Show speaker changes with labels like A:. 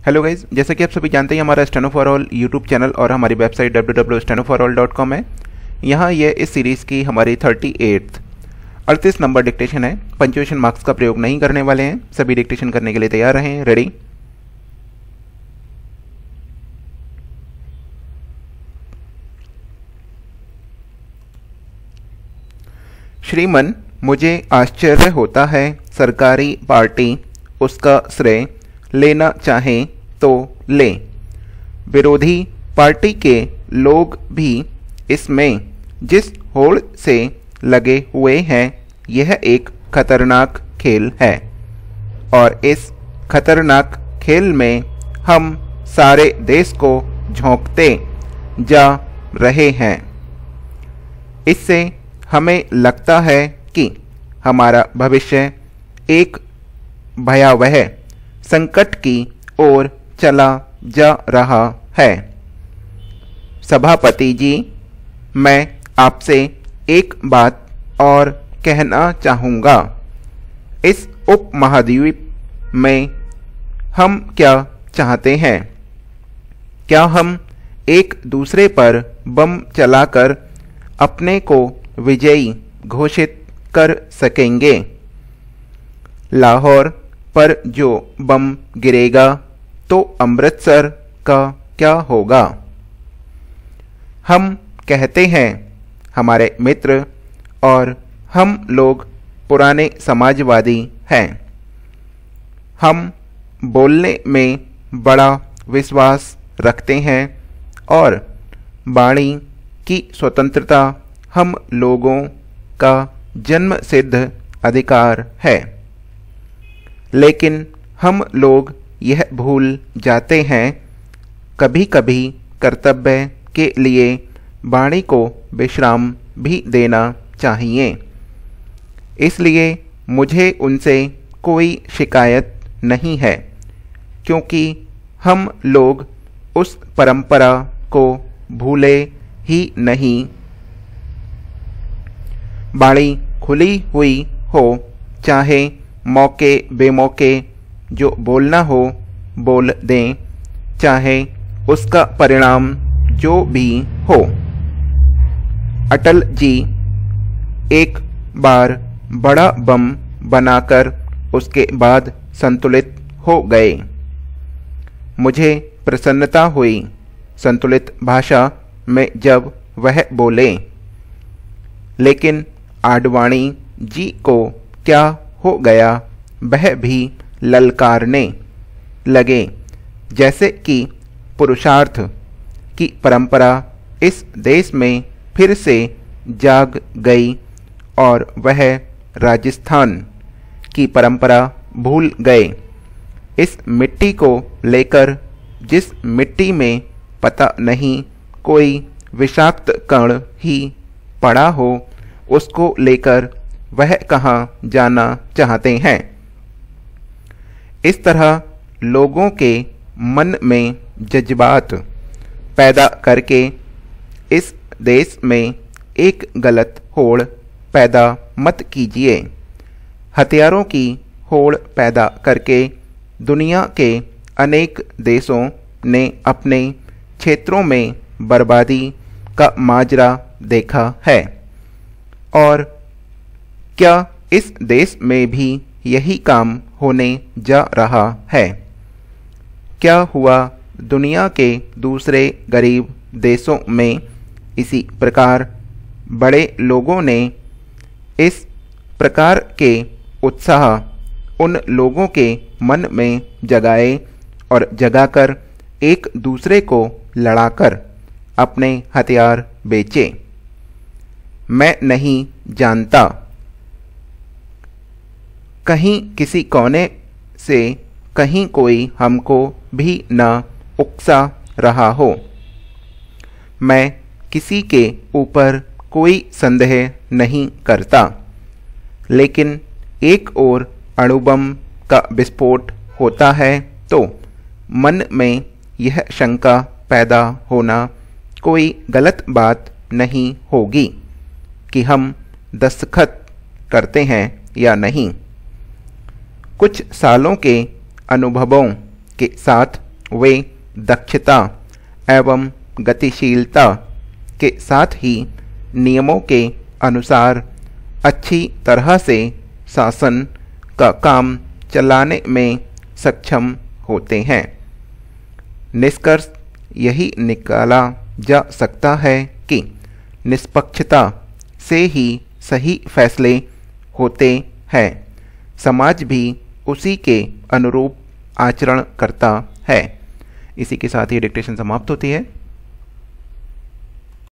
A: Hello guys, जैसा कि आप सभी जानते हैं हमारा steno for all YouTube channel और हमारी वेबसाइट www.stenoforall.com है। यहाँ ये इस सीरीज़ की हमारी 38 नंबर डिक्टेशन है। पंक्चुएशन मार्क्स का प्रयोग नहीं करने वाले हैं। सभी डिक्टेशन करने के लिए तैयार रहें। रेडी। श्रीमन, मुझे आश्चर्य होता है सरकारी पार्टी उसका श्रेय लेना चाहें तो ले। विरोधी पार्टी के लोग भी इसमें जिस होड़ से लगे हुए हैं, यह एक खतरनाक खेल है और इस खतरनाक खेल में हम सारे देश को झोंकते जा रहे हैं। इससे हमें लगता है कि हमारा भविष्य एक भयावह संकट की ओर चला जा रहा है। सभापति जी, मैं आपसे एक बात और कहना चाहूँगा। इस उपमहाद्वीप में हम क्या चाहते हैं? क्या हम एक दूसरे पर बम चलाकर अपने को विजयी घोषित कर सकेंगे? लाहौर पर जो बम गिरेगा तो अमृतसर का क्या होगा? हम कहते हैं हमारे मित्र और हम लोग पुराने समाजवादी हैं। हम बोलने में बड़ा विश्वास रखते हैं और वाणी की स्वतंत्रता हम लोगों का जन्मसिद्ध अधिकार है। लेकिन हम लोग यह भूल जाते हैं, कभी कभी कर्तव्य के लिए वाणी को विश्राम भी देना चाहिए। इसलिए मुझे उनसे कोई शिकायत नहीं है, क्योंकि हम लोग उस परंपरा को भूले ही नहीं। वाणी खुली हुई हो, चाहे मौके बेमौके जो बोलना हो बोल दें, चाहे उसका परिणाम जो भी हो। अटल जी एक बार बड़ा बम बनाकर उसके बाद संतुलित हो गए। मुझे प्रसन्नता हुई संतुलित भाषा में जब वह बोले। लेकिन आडवाणी जी को क्या हो गया? वह भी ललकारने लगे, जैसे कि पुरुषार्थ की परंपरा इस देश में फिर से जाग गई और वह राजस्थान की परंपरा भूल गए। इस मिट्टी को लेकर, जिस मिट्टी में पता नहीं कोई विषाक्त कण ही पड़ा हो, उसको लेकर वह कहाँ जाना चाहते हैं? इस तरह लोगों के मन में जज्बात पैदा करके इस देश में एक गलत होड़ पैदा मत कीजिए। हथियारों की होड़ पैदा करके दुनिया के अनेक देशों ने अपने क्षेत्रों में बर्बादी का माजरा देखा है, और क्या इस देश में भी यही काम होने जा रहा है? क्या हुआ दुनिया के दूसरे गरीब देशों में? इसी प्रकार बड़े लोगों ने इस प्रकार के उत्साह उन लोगों के मन में जगाए और जगाकर एक दूसरे को लड़ाकर अपने हथियार बेचे। मैं नहीं जानता, कहीं किसी कोने से कहीं कोई हमको भी न उकसा रहा हो। मैं किसी के ऊपर कोई संदेह नहीं करता, लेकिन एक ओर अणुबम का विस्फोट होता है तो मन में यह शंका पैदा होना कोई गलत बात नहीं होगी कि हम दस्तखत करते हैं या नहीं। कुछ सालों के अनुभवों के साथ वे दक्षता एवं गतिशीलता के साथ ही नियमों के अनुसार अच्छी तरह से शासन का काम चलाने में सक्षम होते हैं। निष्कर्ष यही निकाला जा सकता है कि निष्पक्षता से ही सही फैसले होते हैं, समाज भी उसी के अनुरूप आचरण करता है। इसी के साथ ही डिक्टेशन समाप्त होती है।